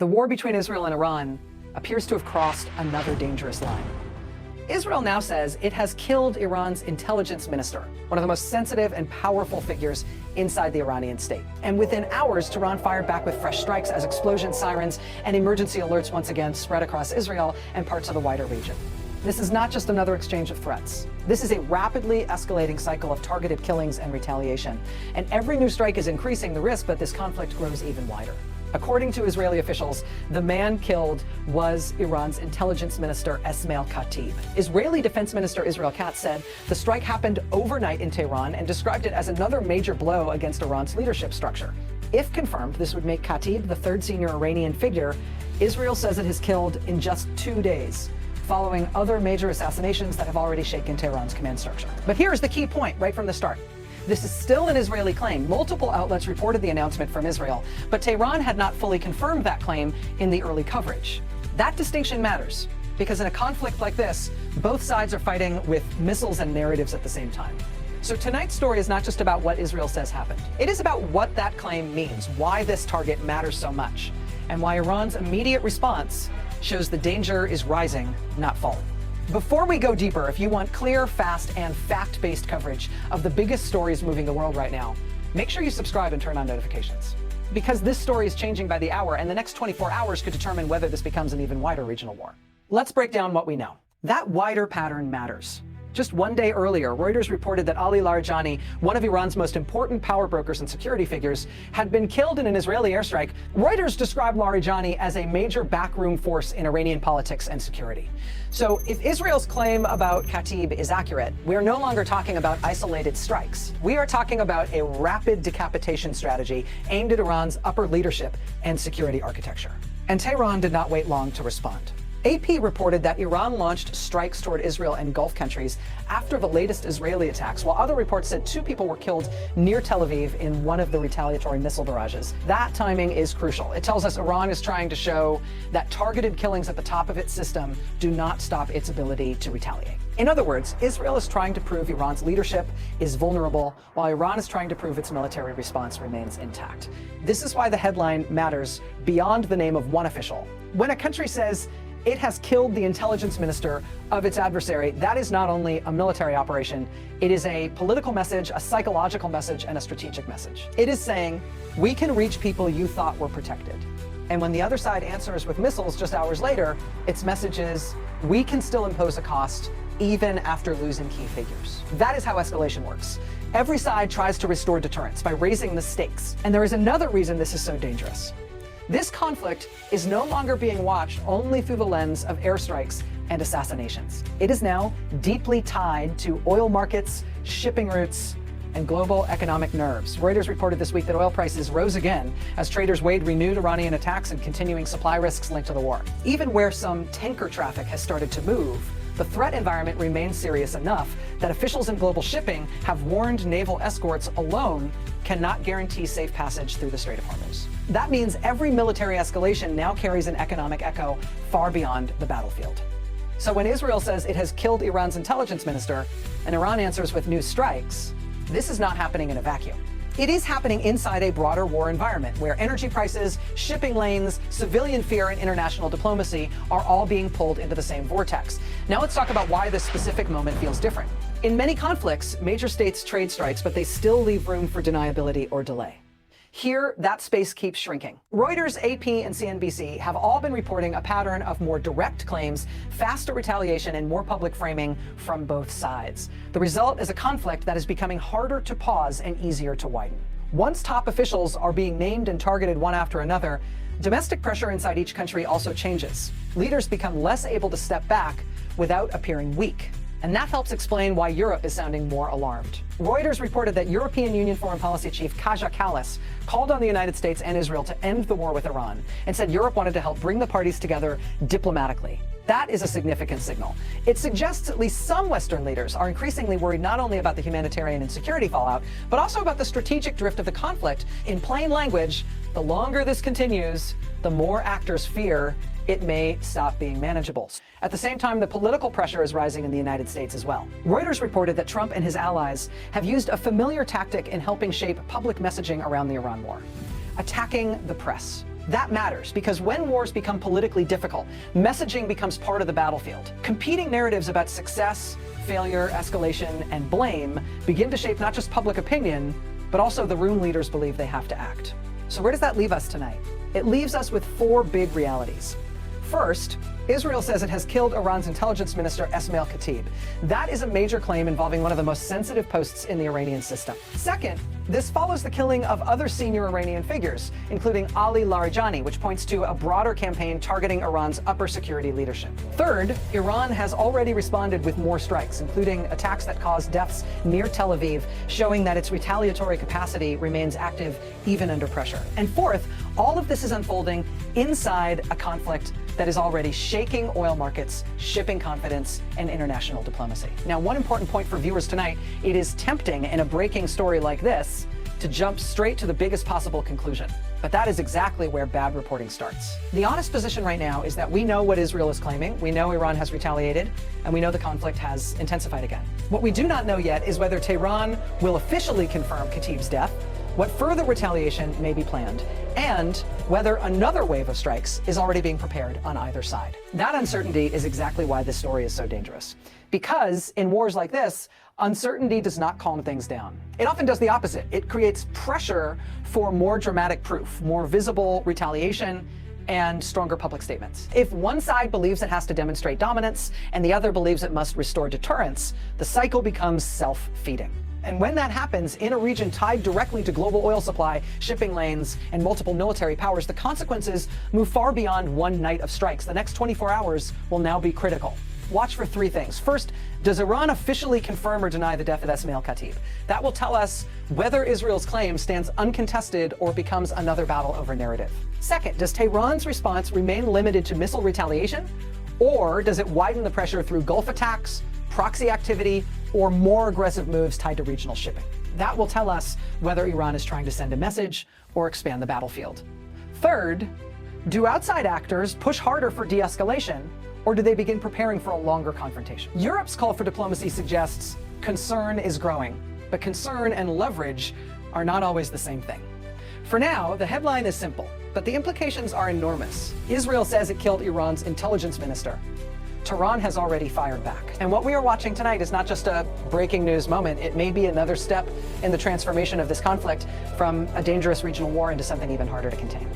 The war between Israel and Iran appears to have crossed another dangerous line. Israel now says it has killed Iran's intelligence minister, one of the most sensitive and powerful figures inside the Iranian state. And within hours, Tehran fired back with fresh strikes as explosion sirens and emergency alerts once again spread across Israel and parts of the wider region. This is not just another exchange of threats. This is a rapidly escalating cycle of targeted killings and retaliation. And every new strike is increasing the risk that this conflict grows even wider. According to Israeli officials, the man killed was Iran's intelligence minister, Esmail Khatib. Israeli Defense Minister Israel Katz said the strike happened overnight in Tehran and described it as another major blow against Iran's leadership structure. If confirmed, this would make Khatib the third senior Iranian figure Israel says it has killed in just 2 days, following other major assassinations that have already shaken Tehran's command structure. But here's the key point right from the start. This is still an Israeli claim. Multiple outlets reported the announcement from Israel, but Tehran had not fully confirmed that claim in the early coverage. That distinction matters, because in a conflict like this, both sides are fighting with missiles and narratives at the same time. So tonight's story is not just about what Israel says happened. It is about what that claim means, why this target matters so much, and why Iran's immediate response shows the danger is rising, not falling. Before we go deeper, if you want clear, fast, and fact-based coverage of the biggest stories moving the world right now, make sure you subscribe and turn on notifications. Because this story is changing by the hour, and the next 24 hours could determine whether this becomes an even wider regional war. Let's break down what we know. That wider pattern matters. Just 1 day earlier, Reuters reported that Ali Larijani, one of Iran's most important power brokers and security figures, had been killed in an Israeli airstrike. Reuters described Larijani as a major backroom force in Iranian politics and security. So if Israel's claim about Khatib is accurate, we are no longer talking about isolated strikes. We are talking about a rapid decapitation strategy aimed at Iran's upper leadership and security architecture. And Tehran did not wait long to respond. AP reported that Iran launched strikes toward Israel and Gulf countries after the latest Israeli attacks, while other reports said 2 people were killed near Tel Aviv in one of the retaliatory missile barrages. That timing is crucial. It tells us Iran is trying to show that targeted killings at the top of its system do not stop its ability to retaliate. In other words, Israel is trying to prove Iran's leadership is vulnerable, while Iran is trying to prove its military response remains intact. This is why the headline matters beyond the name of one official. When a country says it has killed the intelligence minister of its adversary, that is not only a military operation, it is a political message, a psychological message, and a strategic message. It is saying, we can reach people you thought were protected. And when the other side answers with missiles just hours later, its message is, we can still impose a cost even after losing key figures. That is how escalation works. Every side tries to restore deterrence by raising the stakes. And there is another reason this is so dangerous. This conflict is no longer being watched only through the lens of airstrikes and assassinations. It is now deeply tied to oil markets, shipping routes, and global economic nerves. Reuters reported this week that oil prices rose again as traders weighed renewed Iranian attacks and continuing supply risks linked to the war. Even where some tanker traffic has started to move, the threat environment remains serious enough that officials in global shipping have warned naval escorts alone cannot guarantee safe passage through the Strait of Hormuz. That means every military escalation now carries an economic echo far beyond the battlefield. So when Israel says it has killed Iran's intelligence minister, and Iran answers with new strikes, this is not happening in a vacuum. It is happening inside a broader war environment where energy prices, shipping lanes, civilian fear, and international diplomacy are all being pulled into the same vortex. Now let's talk about why this specific moment feels different. In many conflicts, major states trade strikes, but they still leave room for deniability or delay. Here, that space keeps shrinking. Reuters, AP, and CNBC have all been reporting a pattern of more direct claims, faster retaliation, and more public framing from both sides. The result is a conflict that is becoming harder to pause and easier to widen. Once top officials are being named and targeted one after another, domestic pressure inside each country also changes. Leaders become less able to step back without appearing weak. And that helps explain why Europe is sounding more alarmed. Reuters reported that European Union Foreign Policy Chief Kaja Kallas called on the United States and Israel to end the war with Iran and said Europe wanted to help bring the parties together diplomatically. That is a significant signal. It suggests at least some Western leaders are increasingly worried not only about the humanitarian and security fallout, but also about the strategic drift of the conflict. In plain language, the longer this continues, the more actors fear it may stop being manageable. At the same time, the political pressure is rising in the United States as well. Reuters reported that Trump and his allies have used a familiar tactic in helping shape public messaging around the Iran war: attacking the press. That matters because when wars become politically difficult, messaging becomes part of the battlefield. Competing narratives about success, failure, escalation, and blame begin to shape not just public opinion, but also the room leaders believe they have to act. So where does that leave us tonight? It leaves us with 4 big realities. First, Israel says it has killed Iran's intelligence minister, Esmail Khatib. That is a major claim involving one of the most sensitive posts in the Iranian system. Second, this follows the killing of other senior Iranian figures, including Ali Larijani, which points to a broader campaign targeting Iran's upper security leadership. Third, Iran has already responded with more strikes, including attacks that caused deaths near Tel Aviv, showing that its retaliatory capacity remains active even under pressure. And fourth, all of this is unfolding inside a conflict that is already shaking oil markets, shipping confidence, and international diplomacy. Now, one important point for viewers tonight: it is tempting in a breaking story like this to jump straight to the biggest possible conclusion. But that is exactly where bad reporting starts. The honest position right now is that we know what Israel is claiming, we know Iran has retaliated, and we know the conflict has intensified again. What we do not know yet is whether Tehran will officially confirm Khatib's death, what further retaliation may be planned, and whether another wave of strikes is already being prepared on either side. That uncertainty is exactly why this story is so dangerous. Because in wars like this, uncertainty does not calm things down. It often does the opposite. It creates pressure for more dramatic proof, more visible retaliation, and stronger public statements. If one side believes it has to demonstrate dominance and the other believes it must restore deterrence, the cycle becomes self-feeding. And when that happens in a region tied directly to global oil supply, shipping lanes, and multiple military powers, the consequences move far beyond one night of strikes. The next 24 hours will now be critical. Watch for 3 things. First, does Iran officially confirm or deny the death of Esmail Khatib? That will tell us whether Israel's claim stands uncontested or becomes another battle over narrative. Second, does Tehran's response remain limited to missile retaliation, or does it widen the pressure through Gulf attacks, proxy activity, or more aggressive moves tied to regional shipping? That will tell us whether Iran is trying to send a message or expand the battlefield. Third, do outside actors push harder for de-escalation, or do they begin preparing for a longer confrontation? Europe's call for diplomacy suggests concern is growing, but concern and leverage are not always the same thing. For now, the headline is simple, but the implications are enormous. Israel says it killed Iran's intelligence minister. Tehran has already fired back. And what we are watching tonight is not just a breaking news moment. It may be another step in the transformation of this conflict from a dangerous regional war into something even harder to contain.